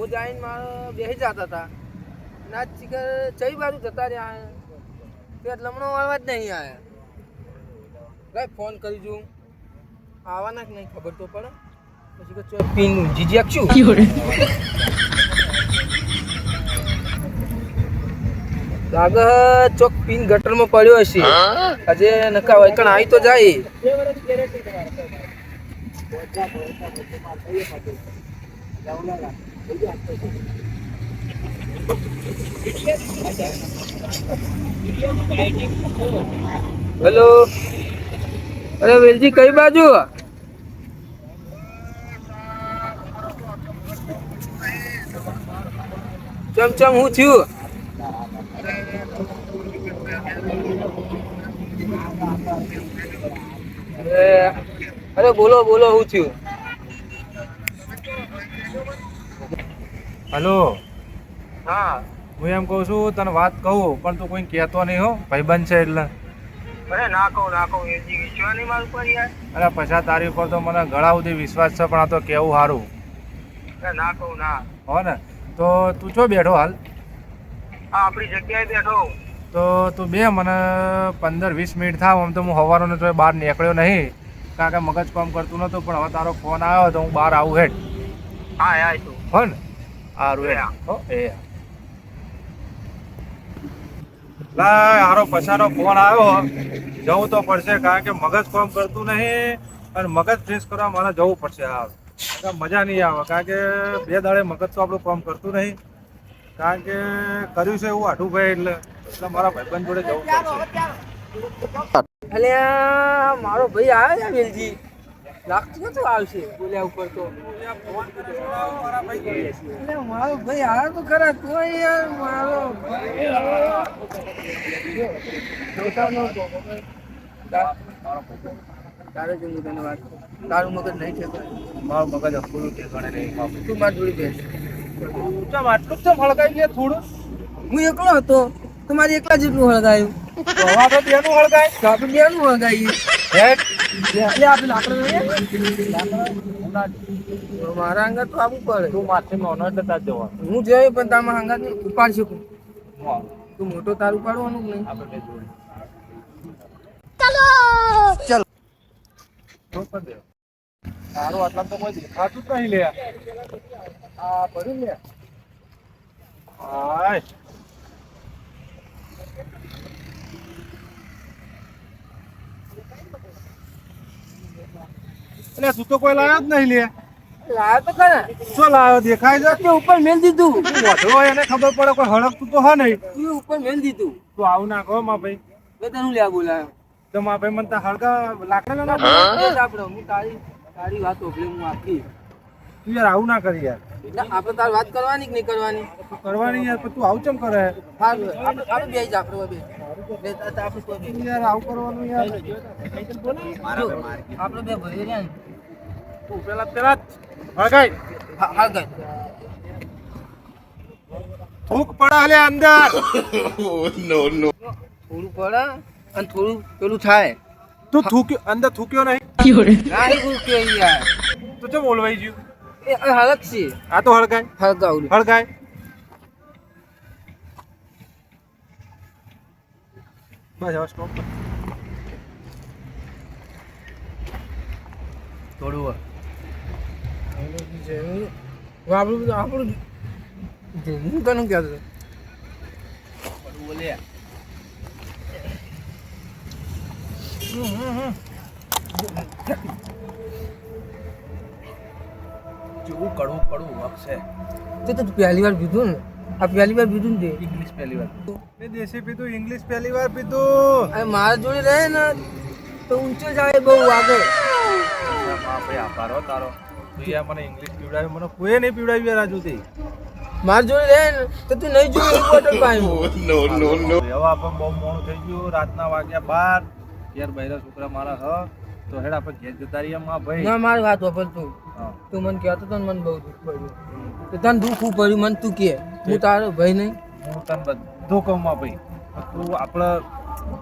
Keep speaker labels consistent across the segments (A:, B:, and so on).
A: જઈને મારે બેસી જતા હતા ના ચીકર ચઈ બાજુ જતા રહ્યા તે લમણો વાળવા જ નહીં આવ્યા ભાઈ ફોન કરી જોઉં આવવાના કે નહીં ખબર તો પડે પછી કે ચોક પીન જીજી આપશું લાગે ચોક પીન ગટરમાં પડ્યો હશે આજે નકા વૈકણ આવી તો જાય હેલો અરે વેલજી કઈ બાજુ ચમ ચમ હું થયું અરે બોલો બોલો હું થયું
B: હલો
A: હા
B: હું એમ કહું છું તને વાત કહું પણ તું કોઈ કહેતો નહીં હો ભાઈબંધ છે એટલે
A: અરે ના કહું વેલજી વિશ્વાસ નહીં મારું પર યાર
B: અરે પછા તારી ઉપર તો મને ઘણા સુધી વિશ્વાસ છે પણ આ તો કેવું સારું
A: અરે ના કહું ના
B: હો ને તો તું છો બેઠો હાલ
A: હા આપણી જગ્યાએ બેઠો
B: તો તું બે મને 15-20 મિનિટ થાવ આમ તો હું સવારનો તો બહાર નીકળ્યો નહીં કારણ કે મગજ કામ કરતું નહોતું પણ હવે તારો ફોન આવ્યો તો હું બહાર આવું હેઠ
A: હા આય તું
B: હો ને સારું હેઠ હો એ લાય હારો પછાનો ફોન આવ્યો જવું તો પડશે કારણ કે મગજ કામ કરતું નહીં અને મગજ ફ્રેશ કરવા મારે જવું પડશે હા મજા નહીં આવે કારણ કે 2 દાડે મગજ તો આપણું કામ કરતું નહીં કારણ કે કર્યું છે એવું આઠું ભાઈ એટલે મારા ભાઈબંધ જોડે જવું પડશે
A: અલે મારો ભાઈ આવ્યો છે વેલજી લાગતું નતું આવશે બોલ્યા ઉપર તો અલે મારો ભાઈ આવ્યો તો ખરા તો યાર મારો તારે જો હું તને વાત તારું મગજ નહીં છે
B: મારું મગજ અપૂરું ઠેકાણે નહીં
A: તું મારી જોડી બેસ
B: ચમ આટલું ચમ હળગાઈ લે થોડું
A: હું એકલો હતો તમારે એકલા જેટલું હળગાયું
B: હવા તો તેનું હળગાય
A: તો આપણે બેનું હળગાઈએ
B: હેટ
A: એટલે આપણે લાકડું મારા અંગત તો આવવું પડે
B: તું માથે નોનો એટલે તાર જવાનું
A: હું જઈ પણ તારા અંગત ઉપાડી શકું
B: હા
A: તું મોટો તારું પાડવાનું જ નહીં
B: આપણે બે જોડે
A: ચાલો
B: તો પણ દે તારું આટલા તો કોઈ દેખાતું જ નહીં લે આ પડ્યું લે હાય એટલે તું તો કોઈ લાયો જ નહીં લે
A: લાયો તો ખરા
B: શું લાયો દેખાય છે
A: તે ઉપર મેલ દીધું
B: વધુ હોય એને ખબર પડે કોઈ હળકતું તો હા નહીં
A: તું ઉપર મેલ દીધું
B: તું આવું ના કહો માં ભાઈ
A: મેં તને લેવા બોલાયો
B: તો માં ભાઈ મને હળકા લાકડા ના
A: આપણે હું તારી વાત ઓગળી હું આખી
B: તું યાર આવું ના કરી યાર
A: આપણે તાર વાત કરવાની કે નહીં કરવાની
B: તું કરવાની યાર પણ તું આવું ચમ કરે
A: આપણે બે જ આપણે
B: તું યાર આવું કરવાનું યાર
A: આપણે બે ભરી રહ્યા ને
B: તું પેલા હળગાઈ
A: હા ગઈ
B: થૂક પડા લે અંદર
A: થોડું પડે અને થોડું પેલું થાય
B: તું થૂક્યો અંદર થૂક્યો નહીં
A: ના એ ગુરુ કે યાર
B: તું ચમ ઓલવાઈ ગયું
A: એ હલક છે
B: આ તો હળગાઈ
A: હળગાવું
B: હળગાઈ બસ હવે સ્ટોપ
A: થોડું આપણું આપણું હું તને કહેતો બોલે
B: જેવું કડવું કડવું વખશે
A: તે તો પહેલી વાર પીધું ને આ પહેલી વાર પીધું ને તે
B: ઇંગ્લિશ પહેલી વાર મેં દેશી પીધું ઇંગ્લિશ પહેલી વાર પીધું
A: અને મારા જોડે રહે ને તો ઊંચો જાય બહુ આગળ
B: ભાઈ આભાર હો તારો તું યાર મને ઇંગ્લિશ પીવડાવ્યું મને કોઈ નહીં પીવડાવ્યું યાર આજુ થી
A: મારા જોડે રહે ને તો તું નહીં જોયું એક બોટલ પાણી
B: હવે આપણે બહુ મોડું થઈ ગયું રાતના વાગ્યા 12 યાર બૈરા છોકરા મારા હ તો હેડ આપણે ઘેર જતા રહીએ માં ભાઈ
A: ના મારી વાત વાપર તું
B: હા
A: તું મને કહેતો તો ને મને બહુ દુઃખ પડ્યું તો તને દુઃખ શું પડ્યું મને તું કે હું તારો ભાઈ નહીં
B: હું તને બધું કહું માં ભાઈ તું આપણે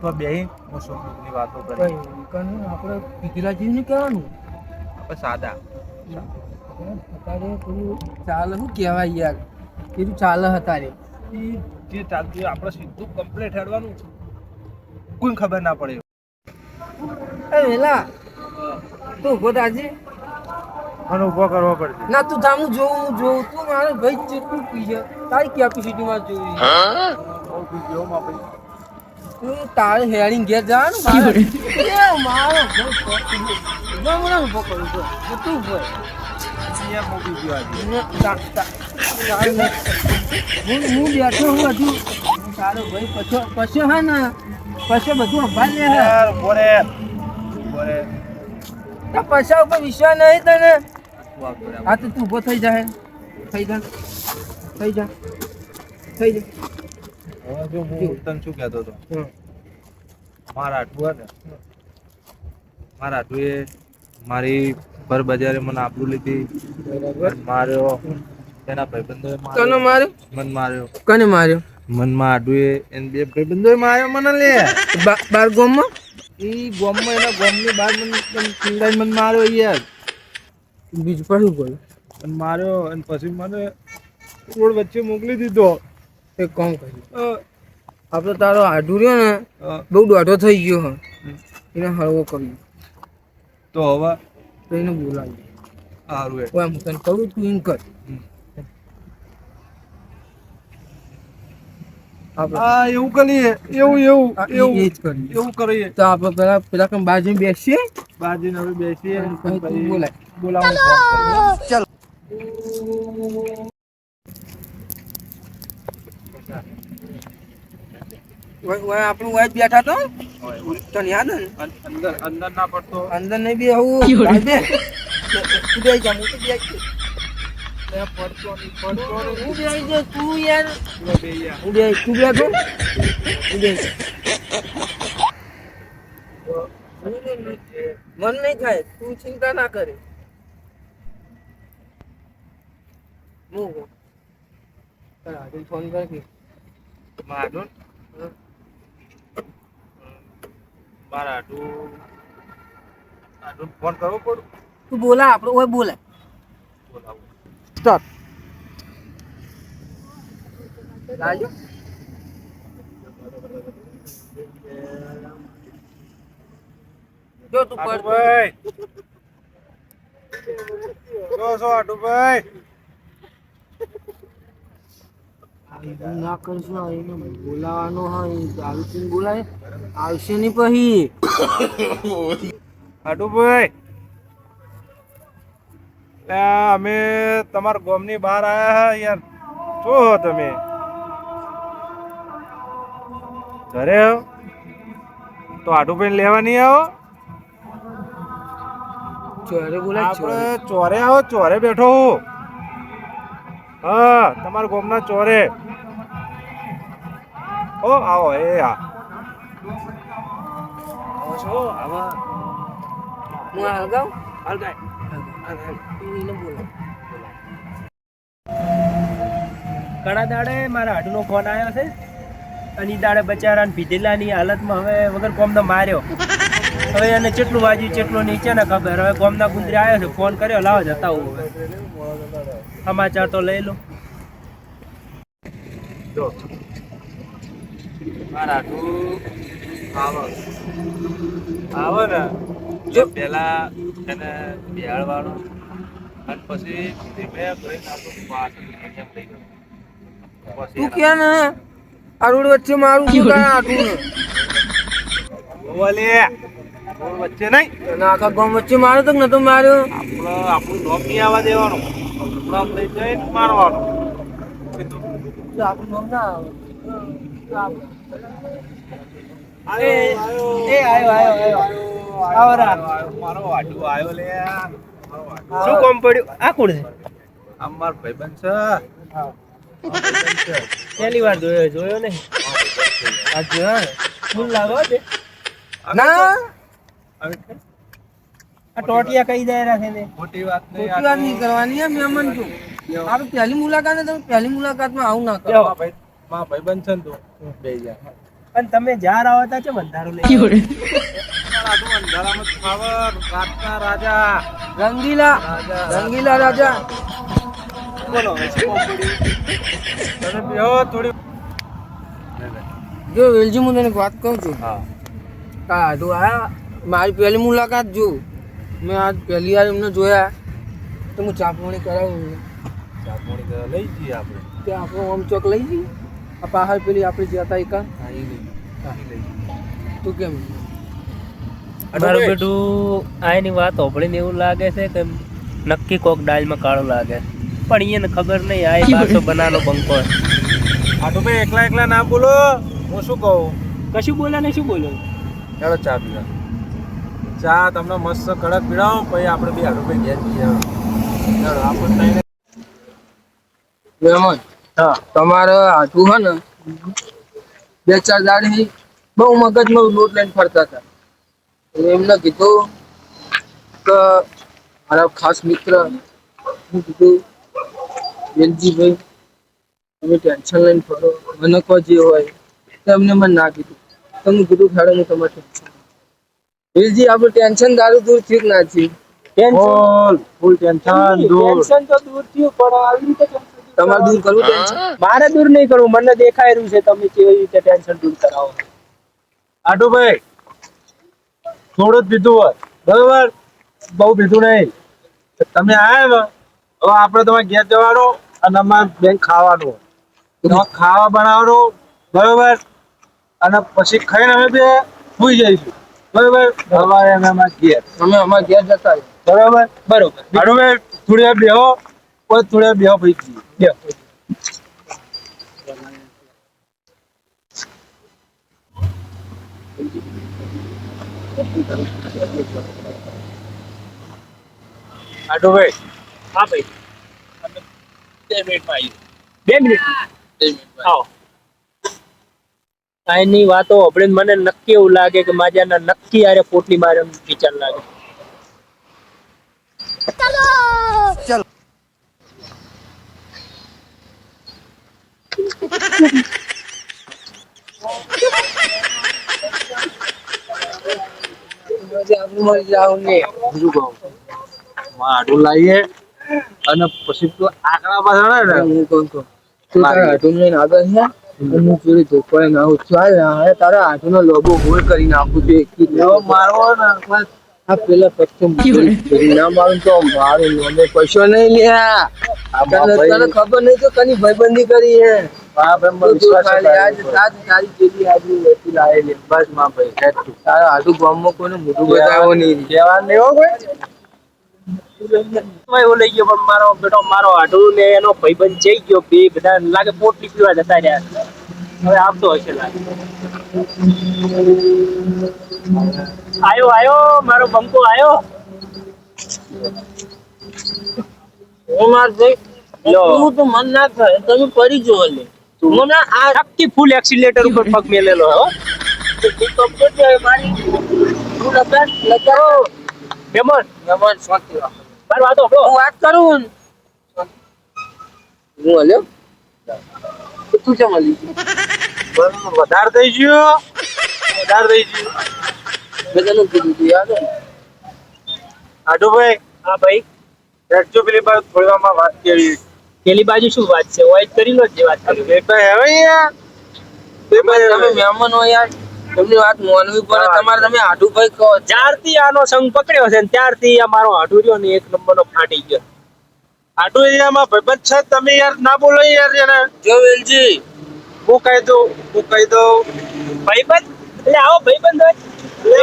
B: તો બેહી હું સુખની વાતો કરી
A: આપણે પીધેલા જેવું નહીં કહેવાનું
B: આપણે સાદા
A: અત્યારે પેલું ચાલે શું કહેવાય યાર પેલું ચાલે અત્યારે
B: ઈ જે ચાલતું હોય આપણે સીધું કમ્પ્લીટ હેડવાનું કોઈ ખબર ના પડે
A: એ વેલા તું ઉભો થાજે
B: અને ઊભો કરવો પડશે
A: ના તું જામું જોઉં તું મારો ભાઈ જેટલું પીજે તારી કેપેસિટીમાં જોઈ તું તારે હેડિંગ ઘેર જવાનું મારો ભાઈ ઉભો કરું તો તું ઉભો હું બેઠો હું હજુ તારો ભાઈ પછી હા ને પછી બધું સંભાળ લે
B: યાર બોરે બોરે
A: પૈસા ઉપર વિશ્વાસ નહીં તને હા તો તું ઉભો થઈ જા થઈ જા
B: હવે જો હું તને શું કહેતો હતો મારા આટલું ને મારા આટલું એ મારી ભર બજારે મને આબરૂ લીધી માર્યો તેના ભાઈબંધોએ
A: કનો માર્યો
B: મન માર્યો
A: કને માર્યો
B: મનમાં આડુએ એને બે ભાઈબંધોએ માર્યો મને લે
A: બાર ગોમમાં
B: ઈ ગોમમાં એના ગોમની બહાર મને ચીંગાઈ મને માર્યો યાર
A: બીજું પાછું બોલ
B: અને માર્યો અને પછી મને રોડ વચ્ચે મોકલી દીધો
A: એક કામ કર્યું આપણે તારો આઢું રહ્યો ને બહુ દોઢો થઈ ગયો હ એને હળવો કર્યો
B: તો હવે
A: તો એને બોલાવી
B: સારું એ
A: હું તને કહું તું એમ કર
B: હા એવું કરીએ એવું
A: એ જ કરીએ
B: એવું કરીએ
A: તો આપણે પેલા કમ બાજુ બેસીએ
B: બાજુને હવે બેસીએ અને
A: પછી તું બોલાય
B: બોલાવો
A: ચાલો આપણું વાઈફ બેઠા તો તને યાદ ને
B: અંદર અંદર ના પડતો
A: અંદર નહીં બી આવું બે તું બે જા હું તો બે
B: પડતો નહીં
A: હું બે આવી જા તું યાર
B: બે યાર
A: હું બે તું બે તો હું બે મન નહીં થાય તું ચિંતા ના કરે હું ફોન કર કે
B: મારું મારા આટલું ફોન કરવો પડું
A: તું બોલા આપણો ઓય બોલા
B: બોલાવું
A: સ્ટાર્ટ લાજો જો તું પર
B: ભાઈ જો આટુભાઈ
A: ના કરશો એને બોલાવાનો હોય આવી બોલાય આવશે નહીં પછી
B: આટુભાઈ અમે તમારા ગામની બહાર આયા યાર શું હો તમે ઘરે હો તો આટુભાઈ લેવા નહીં આવો
A: ચોરે બોલાય
B: આપણે ચોરે આવો ચોરે બેઠો હું હા તમારા ગામના ચોરે ઓ આવો એ હા
A: હું હલગાવ
B: હલગાય
A: એને બોલાવ
C: ઘણા દાડે મારા હાડુનો ફોન આવ્યો છે અને ઈ દાડે બચારાને પીધેલાની હાલતમાં હવે વગર કોમનો માર્યો હવે એને કેટલું વાગ્યું કેટલું નીચે ને ખબર હવે કોમના ગુંદરી આવ્યો છે ફોન કર્યો લાવો જતા હું હવે સમાચાર તો લઈ લો
B: જો મારા આટું આવો ને જો પેલા એને બિહાડવાનો અને પછી ધીમે કરીને આપણું પાછળ એમ લઈ ગયો
A: તું ક્યાં ને આ રોડ વચ્ચે મારું શું કાંઈ આટું ને
B: ઓલે રોડ વચ્ચે નહીં
A: અને આખા ગામ વચ્ચે માર્યો તો નતો માર્યો
B: આપણું નોમ નહીં આવવા દેવાનું નોમ લઈ જઈને મારવાનું
A: આપણું નામ ના આવે
B: મારો વાડુ આવ્યો લે
C: શું કોમ પડ્યું આ કોણ છે
B: અમાર ભાઈબંધ છે
C: પહેલી વાર જોયો નહીં આ જો ફૂલ લાગો છે
A: ના
C: આ ટોટિયા કઈ દાયરા છે ને
B: મોટી વાત
A: ખોટી વાત નહીં કરવાની હે મહેમાન છું આપણે પહેલી મુલાકાત તમે પહેલી મુલાકાતમાં આવું ના કરો
B: માં ભાઈબંધ છે ને તું બે જા
C: અને તમે જ્યાં આવો તા છે બંધારું લઈ
B: અંધારામાં ખાવા રાતના રાજા
A: રંગીલા રંગીલા રાજા
C: બોલો હવે શું કામ પડ્યું?
B: તને બેહો થોડી
A: જો વેલજી હું તને એક વાત કહું છું
B: હા
A: કાઢું આયા મારી પહેલી મુલાકાત જો મેં આજ પહેલી વાર એમને જોયા તો હું ચા પાણી કરાવું
B: ચાપોણી કરવા લઈ જઈએ આપણે
A: ત્યાં આપણો ઓમ ચોક લઈ જઈએ આ પહાડ પેલી આપણે જે હતા એ કાન
B: હા એ લઈ જઈએ
A: તું કેમ
C: મારું બેટું આની વાત સાંભળીને એવું લાગે છે કે નક્કી કોક દાલમાં કાળું લાગે પણ એને ખબર નહીં આ 1200 બનાનો બંકો
B: આટો ભાઈ એકલા એકલા ના બોલો હું શું કહું
C: કશું બોલ્યા ને શું બોલ્યો
B: ચાલો ચા પીવા ચા તમને મસ્ત કડક પીડાવો પછી આપણે બે આટો ભાઈ ઘેર જઈએ ચાલો આપણે
A: મહેમાન
C: હા
A: તમારે આટું હે ને 2-4 દાડી બહુ મગજમાં લોટ લઈને ફરતા હતા એટલે એમને કીધું કે મારા ખાસ મિત્ર હું કીધું વેલજીભાઈ તમે ટેન્શન લઈને ફરો મને કહો જે હોય તો એમને મને ના કીધું તમે કીધું ખેડો હું તમારે ટેન્શન વેલજી આપણું ટેન્શન દારૂ દૂર થયું કે ના થયું
B: બોલ ફૂલ ટેન્શન દૂર
C: ટેન્શન તો દૂર થયું પણ આવી રીતે
A: તમારે દૂર કરવું ટેન્શન
C: મારે દૂર નહીં કરવું મને દેખાય રહ્યું છે તમે કેવી રીતે ટેન્શન દૂર કરાવો
B: આટુ ભાઈ થોડું જ પીધું હોય બરોબર બહુ પીધું નહીં તમે આયા ને હવે આપણે તમારે ઘેર જવાનું અને અમારે બેન ખાવાનું તમારે ખાવા બનાવવાનું બરોબર અને પછી ખાઈને અમે બે સુઈ જઈશું બરોબર સવારે અમે અમારા ઘેર
A: અમે અમારા ઘેર જતા રહીએ.
B: બરોબર
C: બરોબર
B: આટુ ભાઈ થોડી વાર બેહો પછી થોડી વાર બેહો પછી જઈએ બેહો. આટુ ભાઈ
C: હા ભાઈ 2 મિનિટમાં આવી 2 મિનિટ આવો આની વાતો આપણે મને નક્કી એવું લાગે કે માજાના નક્કી આરે પોટલી મારે એમ વિચાર લાગે
A: પછી આપણે મળી જાવ ને
B: બીજું કહું આટું લાવીએ અને પછી તું આંકડા પાછળ ને
A: હું કહું છું તું તારા હાથું લઈને આગળ છે અને હું પેલી ધોપાઈ ના આવું ચાલ હવે તારા હાથુનો લોબો હોલ કરી નાખું છું એક
B: એવો મારવો ને બસ
A: આ પેલા પછી ના મારું તો મારું અમે પૈસો નહીં લ્યા તને ખબર નહીં તો કની ભાઈબંધી કરી હે
B: બાપ એમ
A: તું
B: વિશ્વાસ
A: ખાલી આજ તારી પેલી આજની વસ્તુ લાવેલી
B: બસ માં ભાઈ હેડ તું
A: તારા હાથું ગામમાં કોઈને મોઢું બતાવો નહીં
B: કહેવાનું નહીં હો કોઈ
C: એવું લઈ ગયો પણ મારો બેટો મારો હાડું ને એનો ભાઈબંધ જઈ ગયો બે બધા લાગે પોટલી પીવા જતા રહ્યા હવે આવતો હશે લાગે આયો મારો બંકો આયો
A: ઓ માર ભાઈ
C: લો.
A: તું તો મન ના થાય તમે પડી જો લે મને આ
C: નક્કી ફૂલ એક્સિલેટર ઉપર પગ મેલેલો હો
A: કમ્પ્લીટ જાય મારી તું લગાડો
C: મહેમાન
A: મહેમાન શાંતિ રાખો
C: મારી વાતો સાંભળો.
A: હું વાત કરું ને હું હલ્યો તું ચમ હલી
B: વધારે થઈ ગયો વધારે થઈ ગયું
A: મેં તને કીધું તું યાદ હે ને?
B: આટુ ભાઈ
C: હા ભાઈ
B: હેડજો પેલી બાજુ થોડી વારમાં વાત કરી
C: પેલી બાજુ શું વાત છે વાઈટ કરી લો જે વાત કરી
B: ભાઈ હવે યાર
A: તમે મહેમાન હો યાર એમની વાત માનવી પડે તમારે તમે આટું ભાઈ કહો
C: જ્યારથી આનો સંગ પકડ્યો છે ને ત્યારથી આ મારો હાડુ રહ્યો ને 1 નંબરનો ફાટી ગયો
B: આટુ એરિયામાં ભાઈબંધ છે તમે યાર ના બોલો યાર એને
A: જો વેલજી
B: હું કહી દઉં
C: ભાઈબંધ એટલે આવો ભાઈબંધ હોય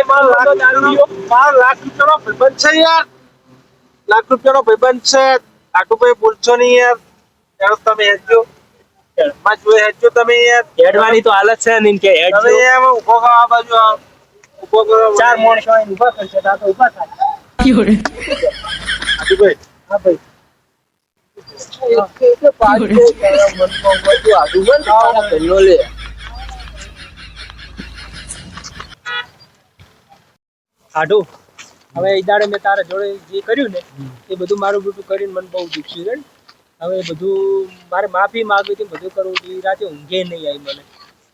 C: એ મારો વાંધો દારૂ રહ્યો.
B: મારો લાખ રૂપિયાનો ભાઈબંધ છે યાર લાખ રૂપિયાનો ભાઈબંધ છે આટુભાઈ બોલશો નહીં યાર યાર તમે હેડજો માં જોઈ હેડજો તમે યાર
C: હેડવાની તો હાલત છે ને કે હેડ
B: તમે યાર ઉભો કરો આ બાજુ આવો ઉભો કરો
C: 4 માણસો આવીને ઊભા કરશે તો આ તો ઊભા થાય
B: આટુભાઈ
C: હા ભાઈ હાડુ હવે એ દાડે મેં તારા જોડે જે કર્યું ને એ બધું મારું બધું કરીને મને બહુ દુખ્યું છે હવે એ બધું મારે માફી માંગવી હતી બધું કરવું હતું એ રાતે ઊંઘે નહીં આવી મને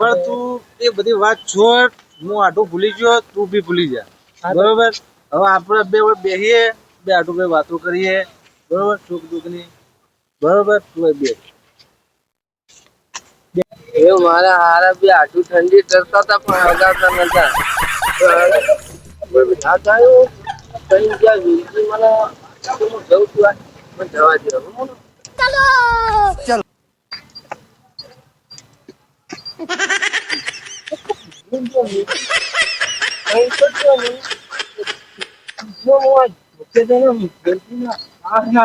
B: પણ તું એ બધી વાત છોડ હું આટું ભૂલી ગયો તું બી ભૂલી જા બરોબર. હવે આપણે બે બેહીએ, બે આટું બે વાતો કરીએ, બરોબર, સુખ દુઃખની, બરોબર. તું બે
A: એવું મારા હારા બી આટલું ઠંડી ડરતા હતા પણ હગાવતા નતા. ના થયું કઈ ગયા વીરજી મને હું જઉં છું આ મને જવા દે હવે. ચાલો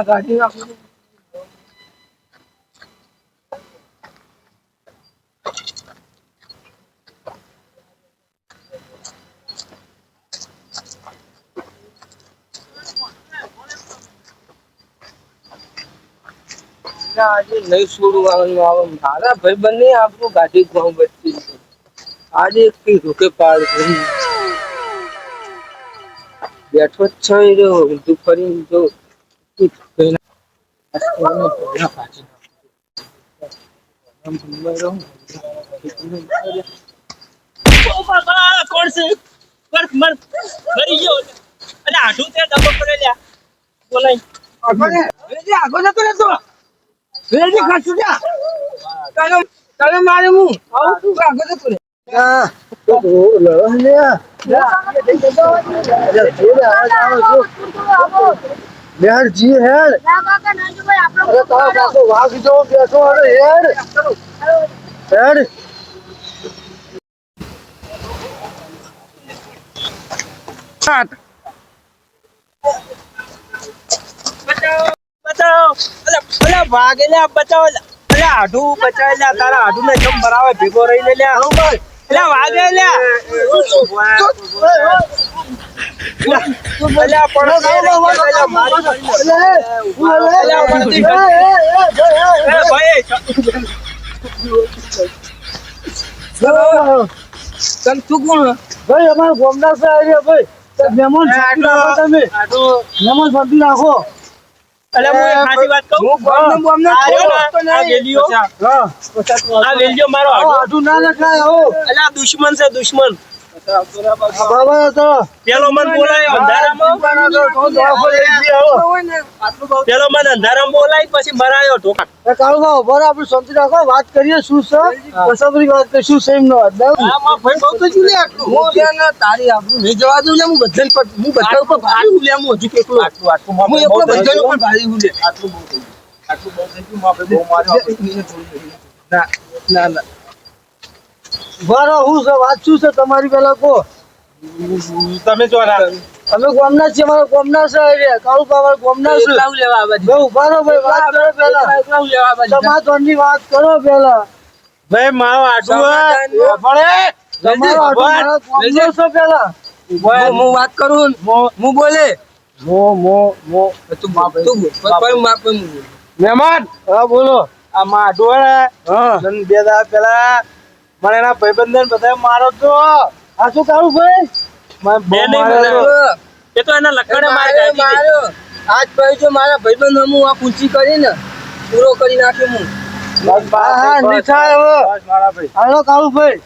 A: ગાડી નાખું. આજે નહીં છોડવાનું આવે મારા ભાઈ બંને આપણું ગાડી ગામ બચી આજે એક રોકે પાડ બેઠો જ છે ઊંધું ફરી જો
C: કોણ છે મરી ગયો અરે આઠું તે ડબ્બો પડે લ્યા બોલાય
A: આગો જતો રહેતો વેલજી ખાસું જા તને મારે હું આવું આગો જતો રહે
B: જી હેડ વાઘ જો બેઠો હેડ હેડ
C: બચાવ ભાગેલા બચાવ અલ્યા આઢું બચાવેલા તારા આઢું ને કેમ બરાબર ભેગો રહી લે લ્યા અલ્યા વાગે લ્યા અલ્યા
B: ભાઈ અમારા ગોમના છે ભાઈ મહેમાન શાંતિ રાખો તમે મહેમાન શાંતિ રાખો
C: અલ્યા હું એક ખાસી વાત કહું આ વેલ્યો મારો
B: આટું ના લખાય હો
C: અલ્યા દુશ્મન છે દુશ્મન
B: બાબા તો
C: પેલો મન બોલાય અંધારામાં પેલો મન અંધારામાં બોલાય પછી મરાયો ઢોકા
B: કાળુ ભાવ બરાબર આપણે શાંતિ રાખો વાત કરીએ શું છે પછી બધી વાત કરીશું સેમ નો
A: ભાઈ બહુ તો જુલે આટલું હું ને તારી આપણું નહીં જવા દઉં લે હું બધા ઉપર ભારી હું લે હું હજુ કેટલું આટલું હું એકલો બધા ઉપર ભારી હું લે આટલું બહુ થઈ ગયું આપણે બહુ માર્યો ના ના ના
B: બરો હું છે વાત શું છે તમારી પેલા કો
C: તમે જો
B: અમે ગોમના છીએ અમારા ગોમના છે કાળુ બાબા ગોમના છે
A: લાવ લેવા આવા
B: બહુ બરો ભાઈ વાત કરો પેલા
A: લાવ લેવા આવા
B: સમાધાનની વાત કરો પેલા
C: ભાઈ મારો આટલું
B: તમારો આટલું ગોમનો છે પેલા
A: હું વાત કરું હું બોલે
B: મો
A: તું બાપ તું કોઈ માપ
B: મહેમાન હા બોલો આ માઢો હા બે દાડા પેલા મને એના ભાઈબંધન બધા મારો તો આ શું કાઢું ભાઈ
C: એ તો એના લખડે
A: માર્યો આજ ભાઈ જો મારા ભાઈબંધ હું આ પૂંચી કરીને પૂરો કરી નાખ્યો હું
B: હા નિશાળ મારા ભાઈ હાલો કાળુ ભાઈ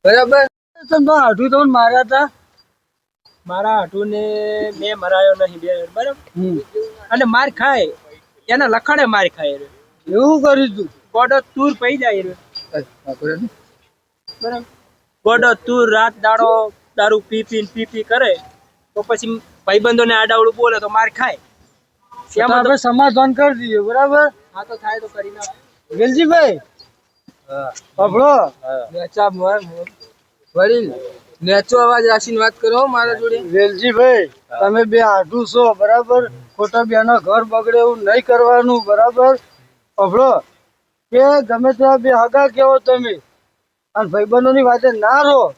A: બરાબર
B: તમે હાડું તમને માર્યા હતા
C: મારા હાટુ ને મેં મરાયો નહીં બે બરાબર અને માર ખાય એના લખડે માર ખાય
B: એવું કર્યું તું
C: ગોડો તુર પઈ જાય બરાબર ગોડો તુર રાત દાડો દારૂ પી પી કરે તો પછી ભાઈબંધોને આડાવડું બોલે તો માર ખાય
B: આપણે સમાધાન કરી દઈએ બરાબર
C: હા તો થાય તો કરી નાખ
B: વેલજીભાઈ આપણો
A: નેચા વડીલ નેચો અવાજ રાખીને વાત કરો મારા જોડે
B: વેલજીભાઈ તમે બે આઢું છો બરાબર ખોટા બેના ઘર બગડે એવું નહીં કરવાનું બરાબર આપણો કે ગમે ત્યાં બે હગા કેવો તમે અને ભાઈબંધોની વાતે ના રહો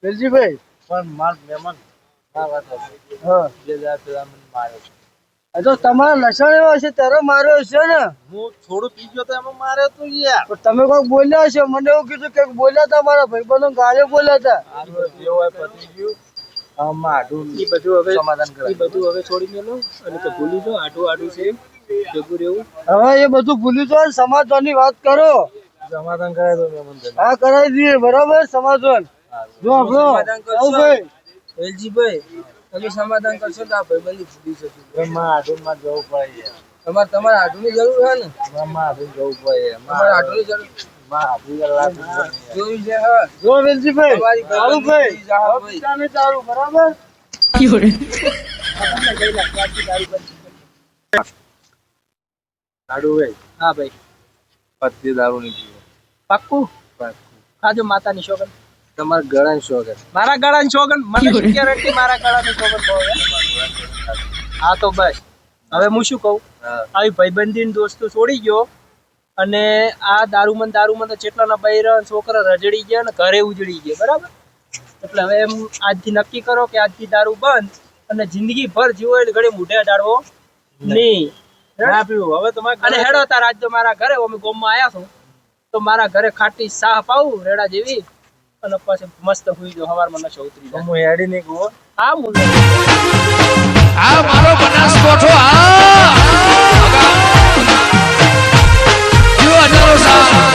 B: વેલજીભાઈ પણ માર મહેમાન હા તો તમારા લસણ એવા છે ત્યારે માર્યો છે ને હું થોડું પી ગયો તો એમાં માર્યો તો યાર તમે કોઈક બોલ્યા છે મને એવું કીધું કે બોલ્યા હતા મારા ભાઈબંધો ગાળે બોલ્યા હતા
C: બધું હવે છોડી મેલો અને તો ભૂલી જો આડું છે ભેગું રહેવું
B: હવે એ બધું ભૂલી જો સમાધાન ની વાત કરો
C: સમાધાન કરાવી દો
B: હા કરાવી દઈએ બરાબર સમાધાન
A: જો સમાધાન કરશો વેલજીભાઈ, તમે સમાધાન કરશો તો આ ભાઈબંધી ફૂટી જશે. તમારે તમારા આટુની જરૂર છે ને? તમારા આટુની જરૂર જોઈ છે હા. જો વેલજીભાઈ સારું ભાઈ બરાબર.
C: હા ભાઈ
B: પત્તી દારૂ નહીં પીવો.
C: પાક્કું ખાજો માતાની શોગન.
A: તમારા ગળાની શોગન.
C: મારા ગળાની શોગન મને શું guarantee મારા ગળાની શોગન ભાવે? હા તો બસ હવે હું શું કહું, આવી ભાઈબંધી દોસ્તો છોડી ગયો અને આ દારૂમંદ તો ચેટલાના બૈરા છોકરા રજડી ગયા ને ઘરે ઉજળી ગયા બરાબર. એટલે હવે એમ આજથી નક્કી કરો કે આજથી દારૂ બંધ અને જિંદગી ભર જીવો એટલે ઘડી મૂઢે અડાડવો નહીં.
B: ના પીવું હવે તમારે.
C: અને હેડો તાર આજ તો મારા ઘરે અમે ગોમમાં આવ્યા છું તો મારા ઘરે ખાટી સાહ પાવું રેડા જેવી અને પછી મસ્ત હુઈ જો હવારમાં નશો ઉતરી જાય.
B: હું હેડી નહીં કહું.
C: હા મું
D: આ મારો બનાસકોઠો આ જો અઢારો સાલ